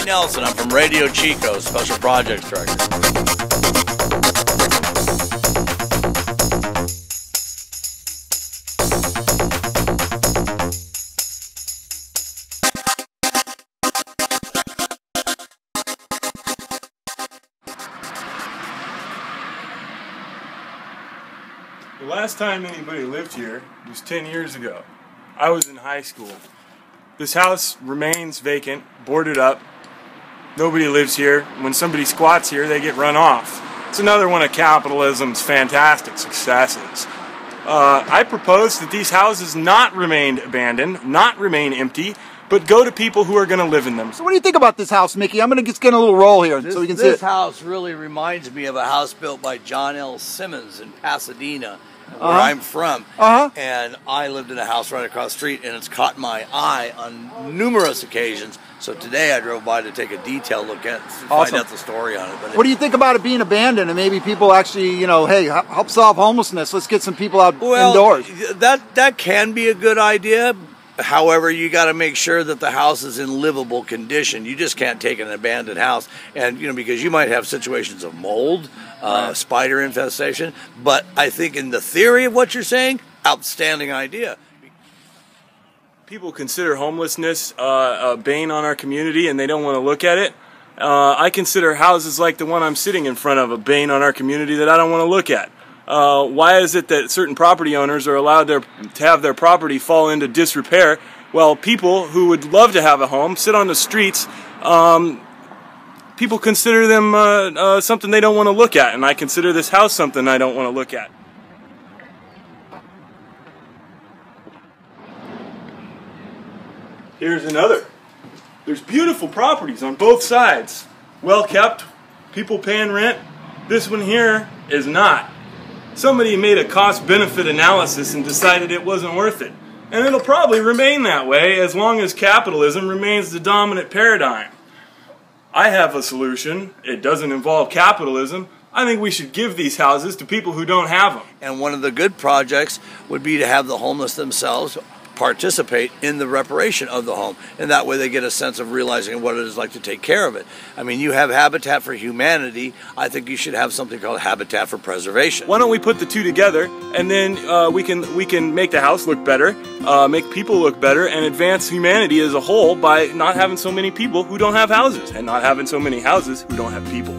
Nelson. I'm from Radio Chico, Special Projects Director. The last time anybody lived here was 10 years ago. I was in high school. This house remains vacant, boarded up. Nobody lives here. When somebody squats here, they get run off. It's another one of capitalism's fantastic successes. I propose that these houses not remain abandoned, not remain empty, but go to people who are going to live in them. So what do you think about this house, Mickey? I'm going to just get a little roll here so we can see it. This house really reminds me of a house built by John L. Simmons in Pasadena, where I'm from. And I lived in a house right across the street, and it's caught my eye on numerous occasions. So today I drove by to take a detailed look at it, find out the story on it. But what do you think about it being abandoned and maybe people actually, you know, hey, help solve homelessness. Let's get some people out indoors. That can be a good idea. However, you got to make sure that the house is in livable condition. You just can't take an abandoned house, and because you might have situations of mold, spider infestation. But I think in the theory of what you're saying, outstanding idea. People consider homelessness a bane on our community, and they don't want to look at it. I consider houses like the one I'm sitting in front of a bane on our community that I don't want to look at. Why is it that certain property owners are allowed to have their property fall into disrepair while people who would love to have a home sit on the streets? People consider them something they don't want to look at, and I consider this house something I don't want to look at. Here's another. There's beautiful properties on both sides. Well kept, people paying rent. This one here is not. Somebody made a cost-benefit analysis and decided it wasn't worth it. And it'll probably remain that way as long as capitalism remains the dominant paradigm. I have a solution. It doesn't involve capitalism. I think we should give these houses to people who don't have them. And one of the good projects would be to have the homeless themselves participate in the reparation of the home, and that way they get a sense of realizing what it is like to take care of it. I mean, you have Habitat for Humanity. I think you should have something called Habitat for Preservation. Why don't we put the two together, and then we can make the house look better, make people look better, and advance humanity as a whole by not having so many people who don't have houses, and not having so many houses who don't have people.